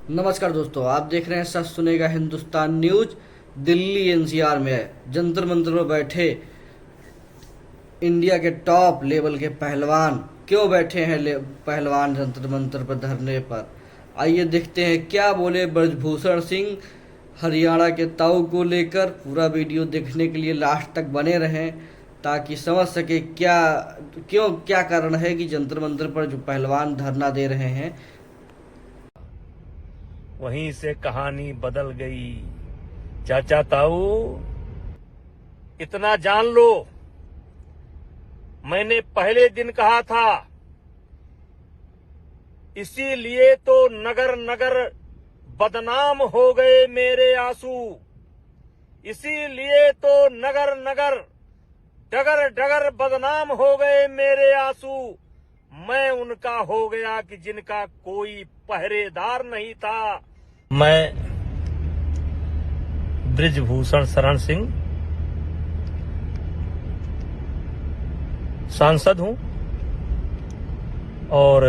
नमस्कार दोस्तों, आप देख रहे हैं सच सुनेगा हिंदुस्तान न्यूज। दिल्ली एनसीआर में जंतर मंतर पर बैठे इंडिया के टॉप लेवल के पहलवान क्यों बैठे हैं पहलवान जंतर मंतर पर धरने पर। आइए देखते हैं क्या बोले ब्रजभूषण सिंह हरियाणा के ताऊ को लेकर। पूरा वीडियो देखने के लिए लास्ट तक बने रहें ताकि समझ सके क्या कारण है कि जंतर मंतर पर जो पहलवान धरना दे रहे हैं। वहीं से कहानी बदल गई। चाचा ताऊ, इतना जान लो, मैंने पहले दिन कहा था, इसीलिए तो नगर नगर बदनाम हो गए मेरे आंसू। इसीलिए तो नगर नगर डगर डगर बदनाम हो गए मेरे आंसू। मैं उनका हो गया कि जिनका कोई पहरेदार नहीं था। मैं ब्रिजभूषण शरण सिंह सांसद हूं और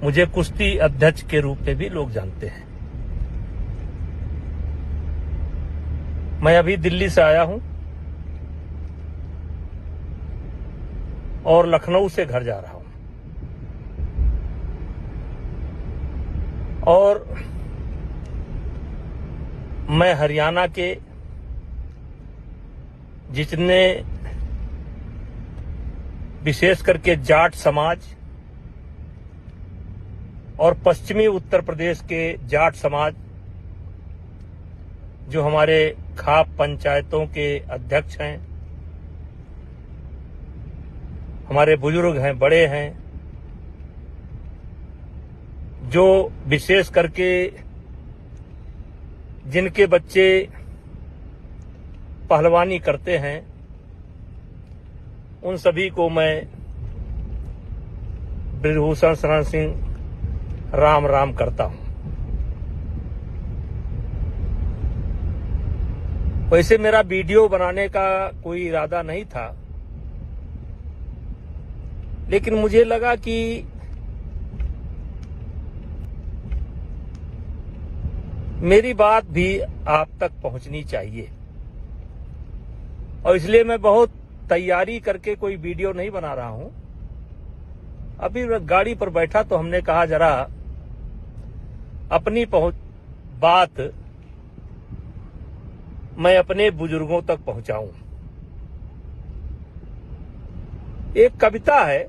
मुझे कुश्ती अध्यक्ष के रूप में भी लोग जानते हैं। मैं अभी दिल्ली से आया हूं और लखनऊ से घर जा रहा हूं और मैं हरियाणा के जितने विशेष करके जाट समाज और पश्चिमी उत्तर प्रदेश के जाट समाज जो हमारे खाप पंचायतों के अध्यक्ष हैं, हमारे बुजुर्ग हैं, बड़े हैं, जो विशेष करके जिनके बच्चे पहलवानी करते हैं, उन सभी को मैं ब्रिजभूषण शरण सिंह राम राम करता हूं। वैसे मेरा वीडियो बनाने का कोई इरादा नहीं था, लेकिन मुझे लगा कि मेरी बात भी आप तक पहुंचनी चाहिए और इसलिए मैं बहुत तैयारी करके कोई वीडियो नहीं बना रहा हूं। अभी गाड़ी पर बैठा तो हमने कहा जरा अपनी बात मैं अपने बुजुर्गों तक पहुंचाऊं। एक कविता है,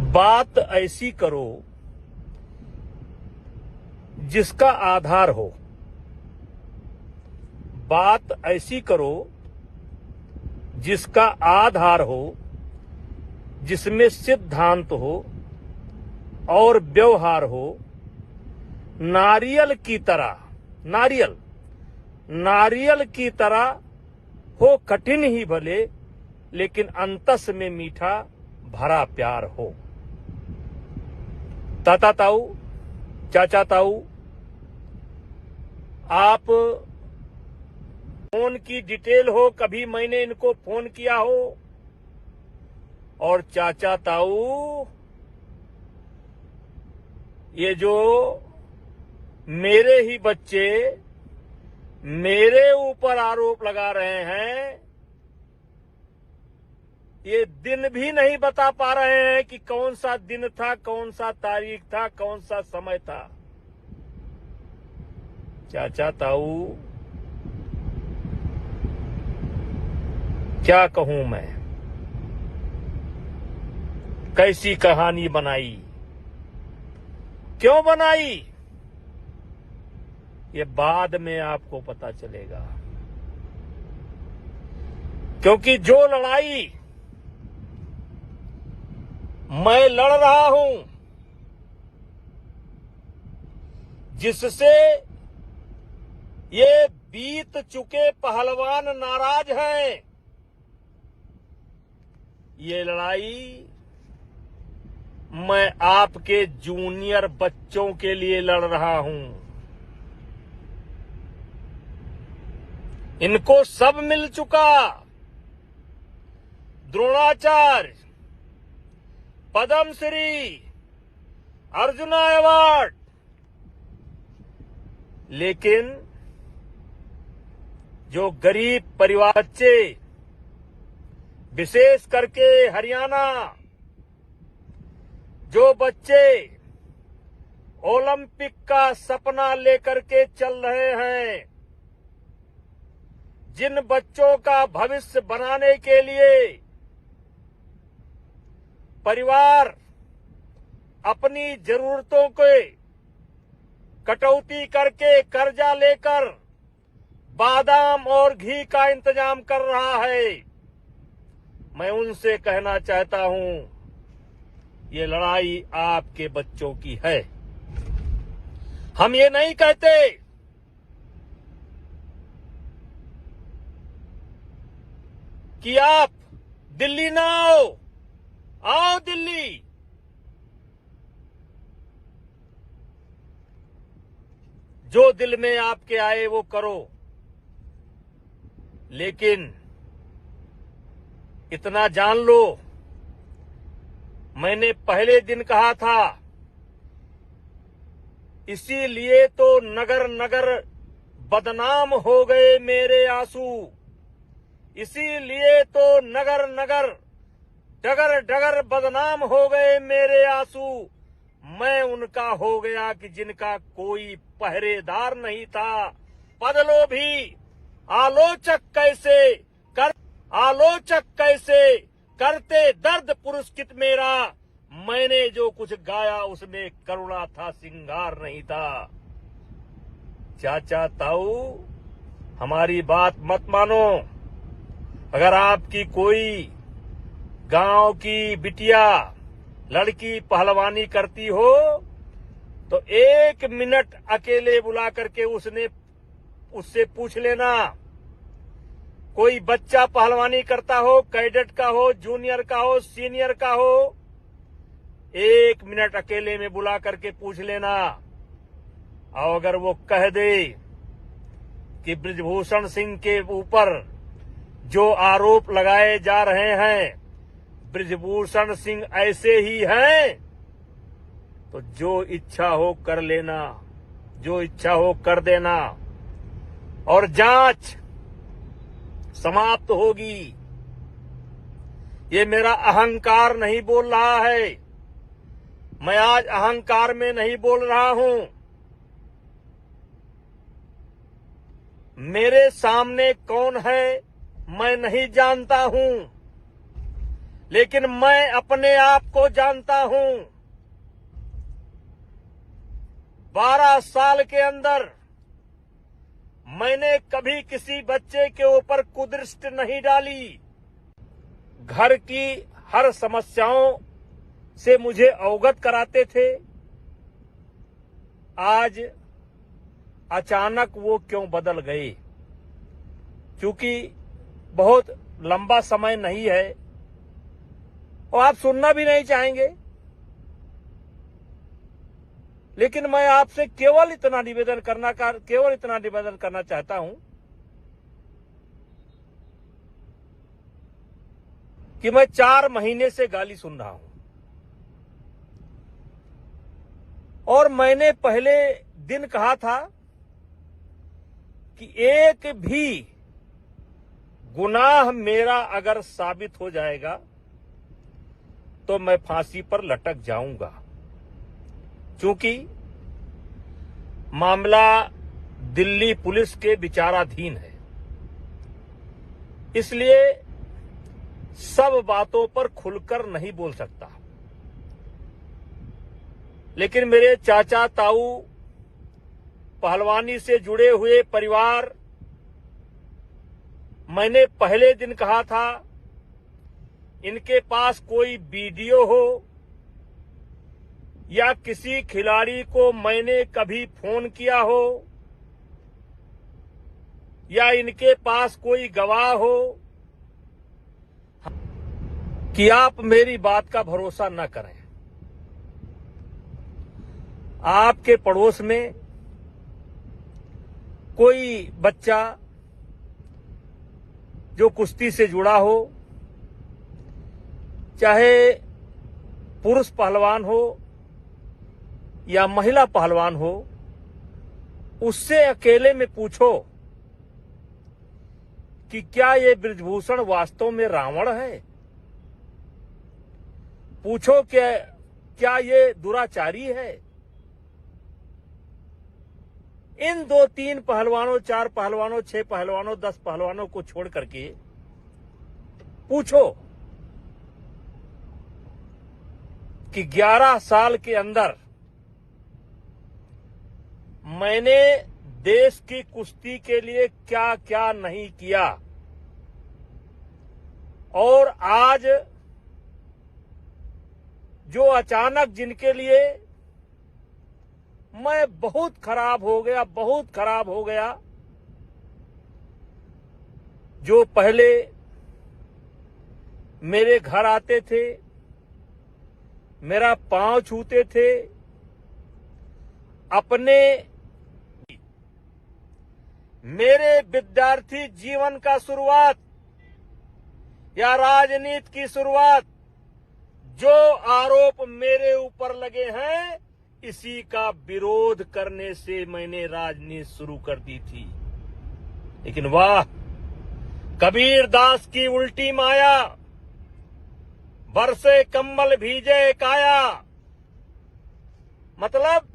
बात ऐसी करो जिसका आधार हो। बात ऐसी करो जिसका आधार हो, जिसमें सिद्धांत हो और व्यवहार हो। नारियल की तरह, नारियल की तरह हो कठिन ही भले, लेकिन अंतस में मीठा भरा प्यार हो। ताता ताऊ, चाचा ताऊ, आप फोन की डिटेल हो, कभी मैंने इनको फोन किया हो। और चाचा ताऊ, ये जो मेरे ही बच्चे मेरे ऊपर आरोप लगा रहे हैं, ये दिन भी नहीं बता पा रहे हैं कि कौन सा दिन था, कौन सा तारीख था, कौन सा समय था। चाचा ताऊ, क्या कहूं मैं, कैसी कहानी बनाई, क्यों बनाई, ये बाद में आपको पता चलेगा। क्योंकि जो लड़ाई मैं लड़ रहा हूं, जिससे ये बीत चुके पहलवान नाराज हैं, ये लड़ाई मैं आपके जूनियर बच्चों के लिए लड़ रहा हूं। इनको सब मिल चुका, द्रोणाचार्य, पद्मश्री, अर्जुना अवार्ड, लेकिन जो गरीब परिवार बच्चे, विशेष करके हरियाणा, जो बच्चे ओलंपिक का सपना लेकर के चल रहे हैं, जिन बच्चों का भविष्य बनाने के लिए परिवार अपनी जरूरतों के कटौती करके कर्जा लेकर बादाम और घी का इंतजाम कर रहा है, मैं उनसे कहना चाहता हूं, ये लड़ाई आपके बच्चों की है। हम ये नहीं कहते कि आप दिल्ली ना आओ दिल्ली। जो दिल में आपके आए वो करो, लेकिन इतना जान लो, मैंने पहले दिन कहा था, इसीलिए तो नगर नगर बदनाम हो गए मेरे आंसू, इसीलिए तो नगर नगर डगर डगर बदनाम हो गए मेरे आंसू। मैं उनका हो गया कि जिनका कोई पहरेदार नहीं था। बदलो भी आलोचक कैसे करते दर्द पुरस्कृत मेरा, मैंने जो कुछ गाया उसमें करुणा था, सिंगार नहीं था। चाचा ताऊ, हमारी बात मत मानो। अगर आपकी कोई गांव की बिटिया लड़की पहलवानी करती हो तो 1 मिनट अकेले बुला करके उससे पूछ लेना। कोई बच्चा पहलवानी करता हो, कैडेट का हो, जूनियर का हो, सीनियर का हो, 1 मिनट अकेले में बुला करके पूछ लेना। और अगर वो कह दे कि बृजभूषण सिंह के ऊपर जो आरोप लगाए जा रहे हैं, बृजभूषण सिंह ऐसे ही हैं, तो जो इच्छा हो कर लेना, जो इच्छा हो कर देना, और जांच समाप्त होगी। ये मेरा अहंकार नहीं बोल रहा है, मैं आज अहंकार में नहीं बोल रहा हूं। मेरे सामने कौन है मैं नहीं जानता हूं, लेकिन मैं अपने आप को जानता हूं। 12 साल के अंदर मैंने कभी किसी बच्चे के ऊपर कुदृष्टि नहीं डाली। घर की हर समस्याओं से मुझे अवगत कराते थे। आज अचानक वो क्यों बदल गए? क्योंकि बहुत लंबा समय नहीं है और आप सुनना भी नहीं चाहेंगे, लेकिन मैं आपसे केवल इतना निवेदन करना चाहता हूं कि मैं 4 महीने से गाली सुन रहा हूं, और मैंने पहले दिन कहा था कि एक भी गुनाह मेरा अगर साबित हो जाएगा तो मैं फांसी पर लटक जाऊंगा, क्योंकि मामला दिल्ली पुलिस के विचाराधीन है। इसलिए सब बातों पर खुलकर नहीं बोल सकता। लेकिन मेरे चाचा ताऊ, पहलवानी से जुड़े हुए परिवार, मैंने पहले दिन कहा था, इनके पास कोई वीडियो हो या किसी खिलाड़ी को मैंने कभी फोन किया हो या इनके पास कोई गवाह हो, कि आप मेरी बात का भरोसा न करें। आपके पड़ोस में कोई बच्चा जो कुश्ती से जुड़ा हो चाहे पुरुष पहलवान हो या महिला पहलवान हो, उससे अकेले में पूछो कि क्या ये बृजभूषण वास्तव में रावण है। पूछो क्या ये दुराचारी है। इन 2-3 पहलवानों, 4 पहलवानों, 6 पहलवानों, 10 पहलवानों को छोड़ करके पूछो कि 11 साल के अंदर मैंने देश की कुश्ती के लिए क्या क्या नहीं किया, और आज जो अचानक जिनके लिए मैं बहुत खराब हो गया, जो पहले मेरे घर आते थे, मेरा पांव छूते थे, अपने मेरे विद्यार्थी जीवन का शुरुआत या राजनीति की शुरुआत, जो आरोप मेरे ऊपर लगे हैं, इसी का विरोध करने से मैंने राजनीति शुरू कर दी थी। लेकिन वाह, कबीर दास की उल्टी माया, बरसे कंबल भीजे काया। मतलब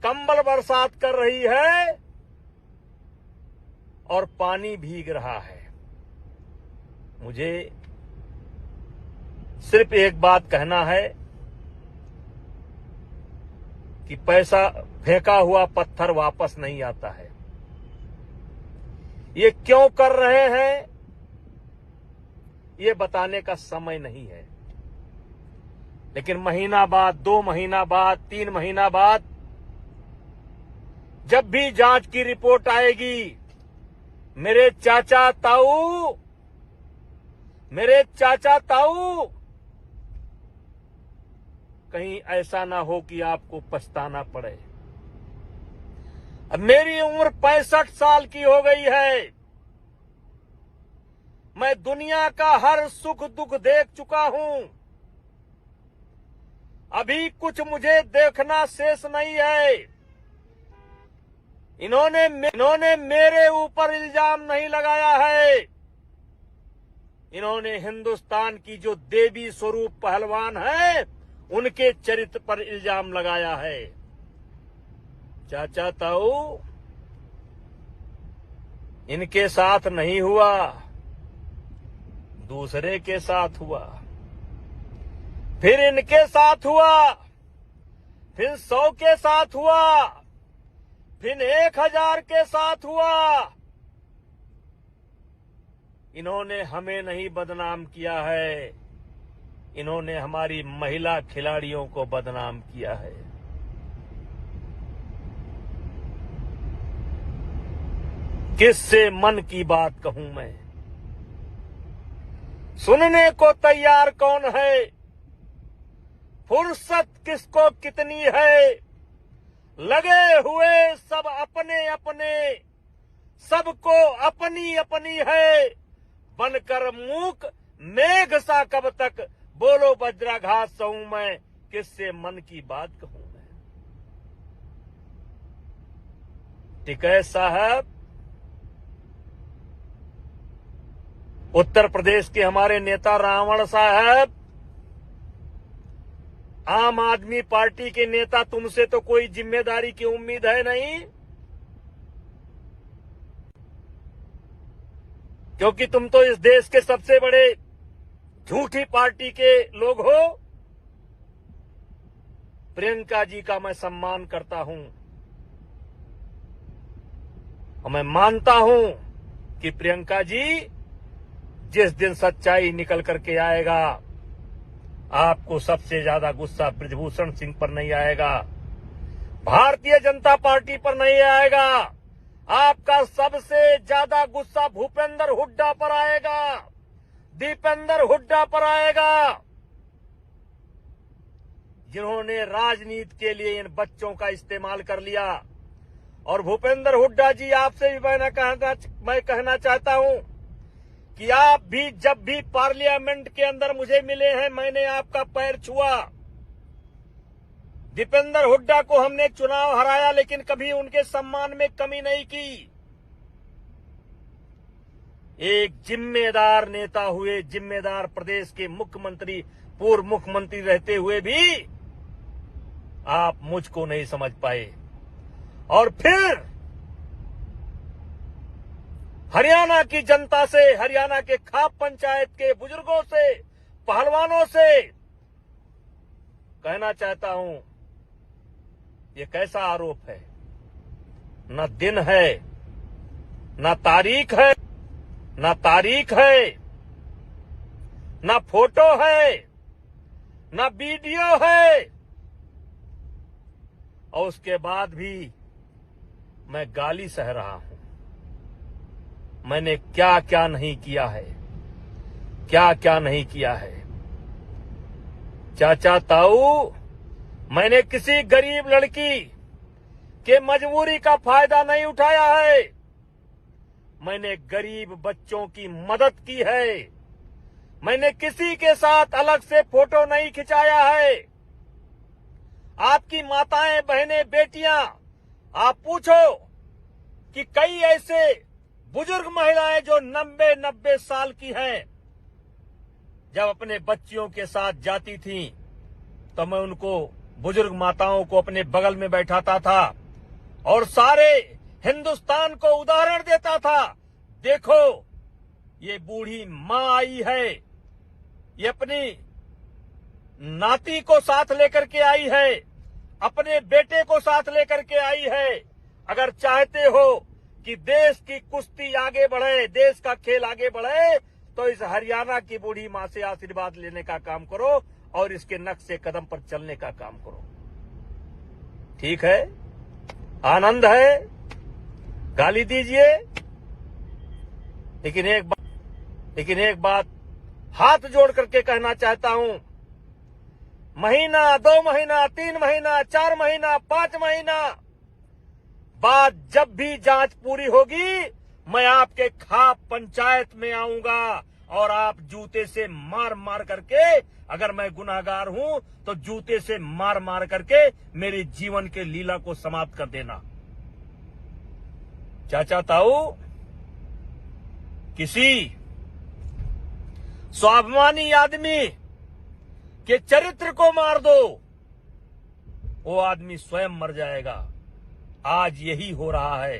कंबल बरसात कर रही है और पानी भीग रहा है। मुझे सिर्फ एक बात कहना है कि पैसा फेंका हुआ पत्थर वापस नहीं आता है। ये क्यों कर रहे हैं, ये बताने का समय नहीं है। लेकिन महीना बाद, 2 महीना बाद, 3 महीना बाद जब भी जांच की रिपोर्ट आएगी, मेरे चाचा ताऊ, कहीं ऐसा ना हो कि आपको पछताना पड़े। अब मेरी उम्र 65 साल की हो गई है। मैं दुनिया का हर सुख दुख देख चुका हूं। अभी कुछ मुझे देखना शेष नहीं है। इन्होंने मेरे ऊपर इल्जाम नहीं लगाया है। इन्होंने हिंदुस्तान की जो देवी स्वरूप पहलवान है, उनके चरित्र पर इल्जाम लगाया है। चाचा ताऊ, इनके साथ नहीं हुआ, दूसरे के साथ हुआ, फिर इनके साथ हुआ, फिर 100 के साथ हुआ, फिर 1000 के साथ हुआ। इन्होंने हमें नहीं बदनाम किया है, इन्होंने हमारी महिला खिलाड़ियों को बदनाम किया है। किससे मन की बात कहूं मैं? सुनने को तैयार कौन है? फुर्सत किसको कितनी है? लगे हुए सब अपने अपने, सबको अपनी अपनी है। बनकर मूक मेघ सा कब तक, बोलो वज्राघात सहूं मैं, किससे मन की बात कहूं मैं? टिकैत साहब, उत्तर प्रदेश के हमारे नेता रावण साहब, आम आदमी पार्टी के नेता, तुमसे तो कोई जिम्मेदारी की उम्मीद है नहीं, क्योंकि तुम तो इस देश के सबसे बड़े झूठी पार्टी के लोग हो। प्रियंका जी का मैं सम्मान करता हूं और मैं मानता हूं कि प्रियंका जी, जिस दिन सच्चाई निकल करके आएगा, आपको सबसे ज्यादा गुस्सा बृजभूषण सिंह पर नहीं आएगा, भारतीय जनता पार्टी पर नहीं आएगा। आपका सबसे ज्यादा गुस्सा भूपेंद्र हुड्डा पर आएगा, दीपेंद्र हुड्डा पर आएगा, जिन्होंने राजनीति के लिए इन बच्चों का इस्तेमाल कर लिया। और भूपेंद्र हुड्डा जी, आपसे भी मैं कहना चाहता हूं कि आप भी जब भी पार्लियामेंट के अंदर मुझे मिले हैं, मैंने आपका पैर छुआ। दीपेंद्र हुड्डा को हमने चुनाव हराया, लेकिन कभी उनके सम्मान में कमी नहीं की। एक जिम्मेदार नेता हुए, जिम्मेदार प्रदेश के मुख्यमंत्री, पूर्व मुख्यमंत्री रहते हुए भी आप मुझको नहीं समझ पाए। और फिर हरियाणा की जनता से, हरियाणा के खाप पंचायत के बुजुर्गों से, पहलवानों से कहना चाहता हूं, ये कैसा आरोप है? न दिन है, न तारीख है, न तारीख है, न फोटो है, न वीडियो है, और उसके बाद भी मैं गाली सह रहा हूं। मैंने क्या क्या नहीं किया है, क्या क्या नहीं किया है। चाचा ताऊ, मैंने किसी गरीब लड़की के मजबूरी का फायदा नहीं उठाया है। मैंने गरीब बच्चों की मदद की है। मैंने किसी के साथ अलग से फोटो नहीं खिंचाया है। आपकी माताएं, बहनें, बेटियां, आप पूछो कि कई ऐसे बुजुर्ग महिलाएं जो 90 साल की हैं, जब अपने बच्चियों के साथ जाती थीं, तो मैं उनको, बुजुर्ग माताओं को अपने बगल में बैठाता था और सारे हिंदुस्तान को उदाहरण देता था। देखो, ये बूढ़ी मां आई है, ये अपनी नाती को साथ लेकर के आई है, अपने बेटे को साथ लेकर के आई है। अगर चाहते हो कि देश की कुश्ती आगे बढ़े, देश का खेल आगे बढ़े, तो इस हरियाणा की बूढ़ी मां से आशीर्वाद लेने का काम करो और इसके नक्शे कदम पर चलने का काम करो। ठीक है? आनंद है, गाली दीजिए, लेकिन एक बात हाथ जोड़ करके कहना चाहता हूं, महीना, 2 महीना, 3 महीना, 4 महीना, 5 महीना बाद जब भी जांच पूरी होगी, मैं आपके खाप पंचायत में आऊंगा और आप जूते से मार मार करके, अगर मैं गुनाहगार हूं तो जूते से मार मार करके मेरे जीवन के लीला को समाप्त कर देना। चाचा ताऊ, किसी स्वाभिमानी आदमी के चरित्र को मार दो, वो आदमी स्वयं मर जाएगा। आज यही हो रहा है,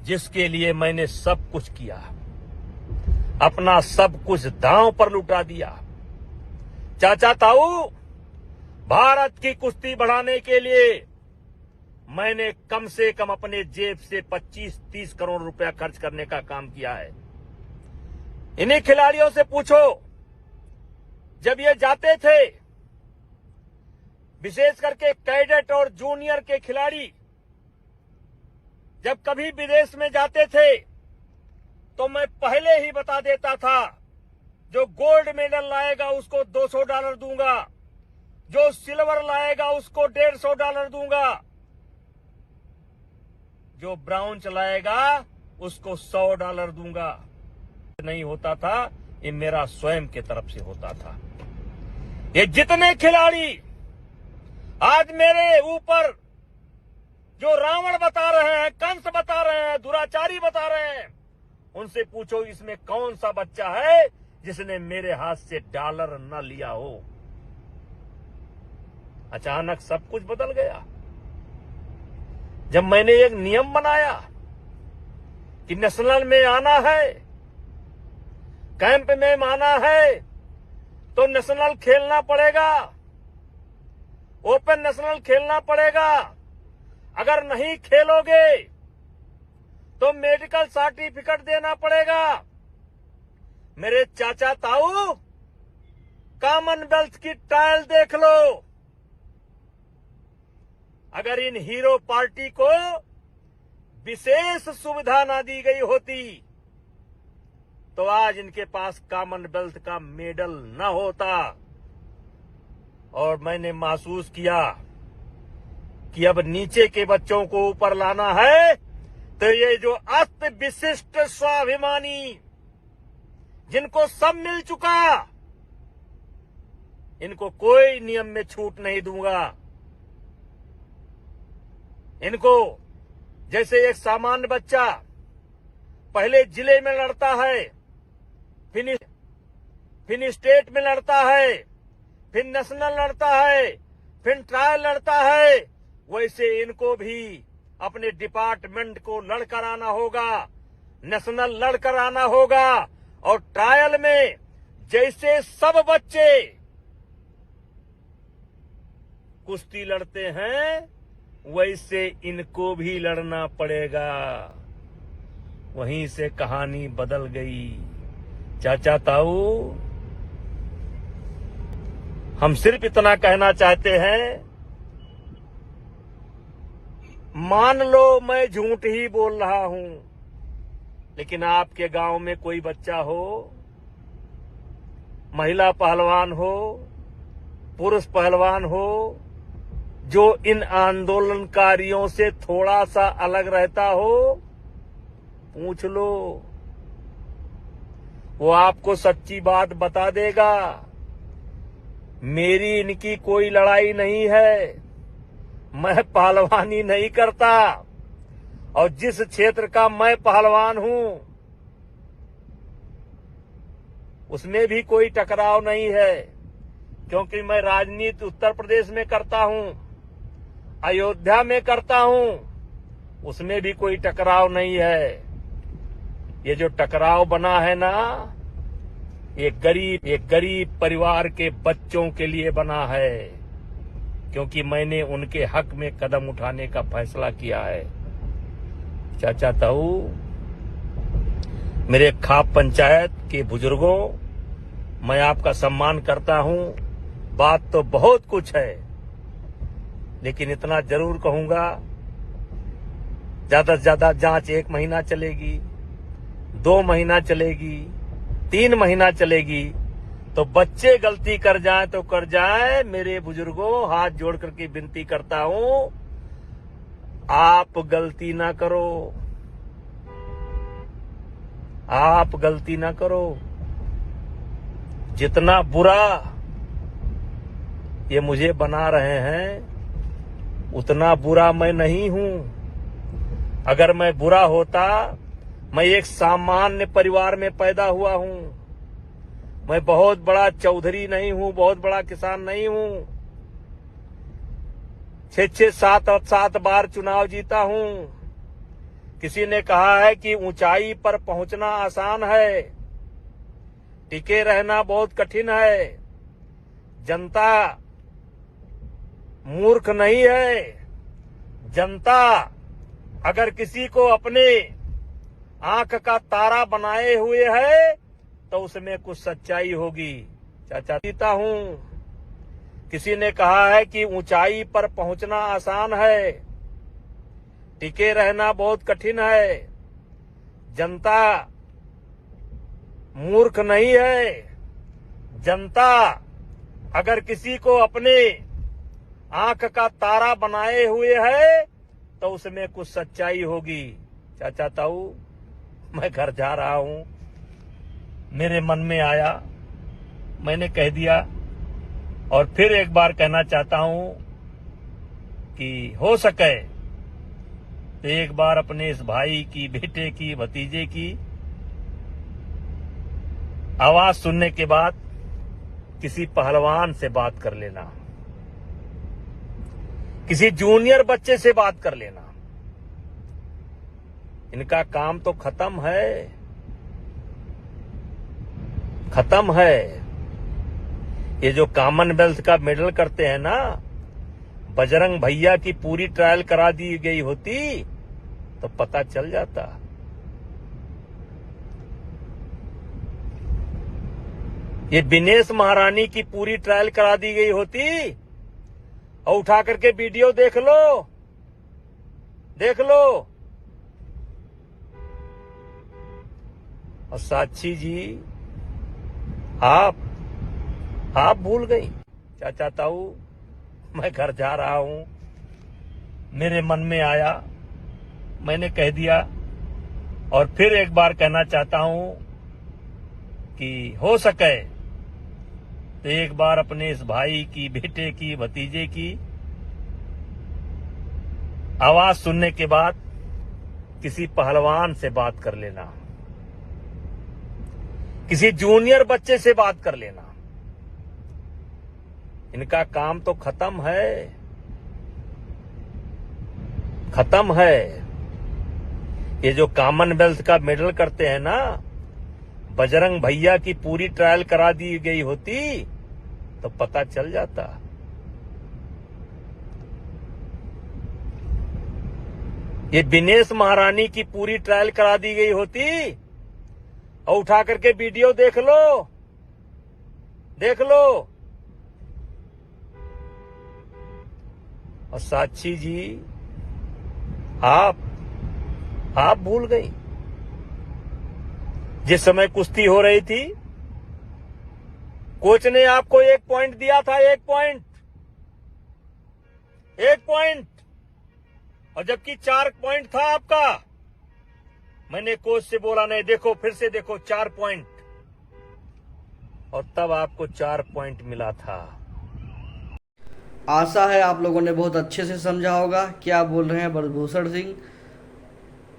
जिसके लिए मैंने सब कुछ किया, अपना सब कुछ दांव पर लुटा दिया। चाचा ताऊ, भारत की कुश्ती बढ़ाने के लिए मैंने कम से कम अपने जेब से 25-30 करोड़ रुपया खर्च करने का काम किया है। इन्हीं खिलाड़ियों से पूछो, जब ये जाते थे, विशेष करके कैडेट और जूनियर के खिलाड़ी जब कभी विदेश में जाते थे, तो मैं पहले ही बता देता था, जो गोल्ड मेडल लाएगा उसको $200 दूंगा, जो सिल्वर लाएगा उसको $150 दूंगा, जो ब्राउंज लाएगा उसको $100 दूंगा। नहीं होता था, ये मेरा स्वयं के तरफ से होता था। ये जितने खिलाड़ी आज मेरे ऊपर जो रावण बता रहे हैं, कंस बता रहे हैं, दुराचारी बता रहे हैं, उनसे पूछो इसमें कौन सा बच्चा है जिसने मेरे हाथ से डॉलर न लिया हो। अचानक सब कुछ बदल गया जब मैंने एक नियम बनाया कि नेशनल में आना है, कैंप में आना है तो नेशनल खेलना पड़ेगा, ओपन नेशनल खेलना पड़ेगा। अगर नहीं खेलोगे तो मेडिकल सर्टिफिकेट देना पड़ेगा। मेरे चाचा ताऊ, कॉमनवेल्थ की ट्रायल देख लो। अगर इन हीरो पार्टी को विशेष सुविधा ना दी गई होती तो आज इनके पास कॉमनवेल्थ का मेडल न होता। और मैंने महसूस किया कि अब नीचे के बच्चों को ऊपर लाना है, तो ये जो अस्त विशिष्ट स्वाभिमानी जिनको सब मिल चुका, इनको कोई नियम में छूट नहीं दूंगा। इनको जैसे एक सामान्य बच्चा पहले जिले में लड़ता है, फिर स्टेट में लड़ता है, फिर नेशनल लड़ता है, फिर ट्रायल लड़ता है, वैसे इनको भी अपने डिपार्टमेंट को लड़कर आना होगा, नेशनल लड़कर आना होगा। और ट्रायल में जैसे सब बच्चे कुश्ती लड़ते हैं, वैसे इनको भी लड़ना पड़ेगा। वहीं से कहानी बदल गई। चाचा ताऊ, हम सिर्फ इतना कहना चाहते हैं, मान लो मैं झूठ ही बोल रहा हूं, लेकिन आपके गांव में कोई बच्चा हो, महिला पहलवान हो, पुरुष पहलवान हो, जो इन आंदोलनकारियों से थोड़ा सा अलग रहता हो, पूछ लो, वो आपको सच्ची बात बता देगा। मेरी इनकी कोई लड़ाई नहीं है, मैं पहलवानी नहीं करता, और जिस क्षेत्र का मैं पहलवान हूं उसमें भी कोई टकराव नहीं है, क्योंकि मैं राजनीति उत्तर प्रदेश में करता हूं, अयोध्या में करता हूं, उसमें भी कोई टकराव नहीं है। ये जो टकराव बना है ना, ये गरीब परिवार के बच्चों के लिए बना है, क्योंकि मैंने उनके हक में कदम उठाने का फैसला किया है। चाचा ताऊ, मेरे खाप पंचायत के बुजुर्गों, मैं आपका सम्मान करता हूं। बात तो बहुत कुछ है, लेकिन इतना जरूर कहूंगा, ज्यादा से ज्यादा जांच 1 महीना चलेगी, 2 महीना चलेगी, 3 महीना चलेगी, तो बच्चे गलती कर जाएं तो कर जाएं। मेरे बुजुर्गों, हाथ जोड़ करके विनती करता हूं, आप गलती ना करो, आप गलती ना करो। जितना बुरा ये मुझे बना रहे हैं, उतना बुरा मैं नहीं हूं। अगर मैं बुरा होता, मैं एक सामान्य परिवार में पैदा हुआ हूं। मैं बहुत बड़ा चौधरी नहीं हूं, बहुत बड़ा किसान नहीं हूं। 6-6, 7 बार चुनाव जीता हूं। किसी ने कहा है कि ऊंचाई पर पहुंचना आसान है, टिके रहना बहुत कठिन है। जनता मूर्ख नहीं है। जनता अगर किसी को अपने आंख का तारा बनाए हुए है, तो उसमें कुछ सच्चाई होगी। चाचा जीता हूं। किसी ने कहा है कि ऊंचाई पर पहुंचना आसान है, टिके रहना बहुत कठिन है। जनता मूर्ख नहीं है। जनता अगर किसी को अपने आंख का तारा बनाए हुए है, तो उसमें कुछ सच्चाई होगी। चाचा ताऊ, मैं घर जा रहा हूं, मेरे मन में आया, मैंने कह दिया, और फिर एक बार कहना चाहता हूं कि हो सके तो एक बार अपने इस भाई की, बेटे की, भतीजे की आवाज सुनने के बाद किसी पहलवान से बात कर लेना, किसी जूनियर बच्चे से बात कर लेना। इनका काम तो खत्म है, खत्म है। ये जो कॉमनवेल्थ का मेडल करते हैं ना, बजरंग भैया की पूरी ट्रायल करा दी गई होती तो पता चल जाता। ये दिनेश महारानी की पूरी ट्रायल करा दी गई होती, और उठा करके वीडियो देख लो, देख लो। और साक्षी जी, आप भूल गई। चाचा ताऊ, मैं घर जा रहा हूं, मेरे मन में आया, मैंने कह दिया, और फिर एक बार कहना चाहता हूं कि हो सके तो एक बार अपने इस भाई की, बेटे की, भतीजे की आवाज सुनने के बाद किसी पहलवान से बात कर लेना, किसी जूनियर बच्चे से बात कर लेना। इनका काम तो खत्म है, खत्म है। ये जो कॉमनवेल्थ का मेडल करते हैं ना, बजरंग भैया की पूरी ट्रायल करा दी गई होती तो पता चल जाता। ये दिनेश महारानी की पूरी ट्रायल करा दी गई होती और उठा करके वीडियो देख लो, देख लो। और साक्षी जी, आप भूल गई जिस समय कुश्ती हो रही थी, कोच ने आपको 1 पॉइंट दिया था, 1 पॉइंट, 1 पॉइंट, और जबकि 4 पॉइंट था आपका। मैंने कोच से बोला नहीं, देखो फिर से देखो 4 पॉइंट, और तब आपको 4 पॉइंट मिला था। आशा है आप लोगों ने बहुत अच्छे से समझा होगा क्या बोल रहे हैं ब्रजभूषण सिंह।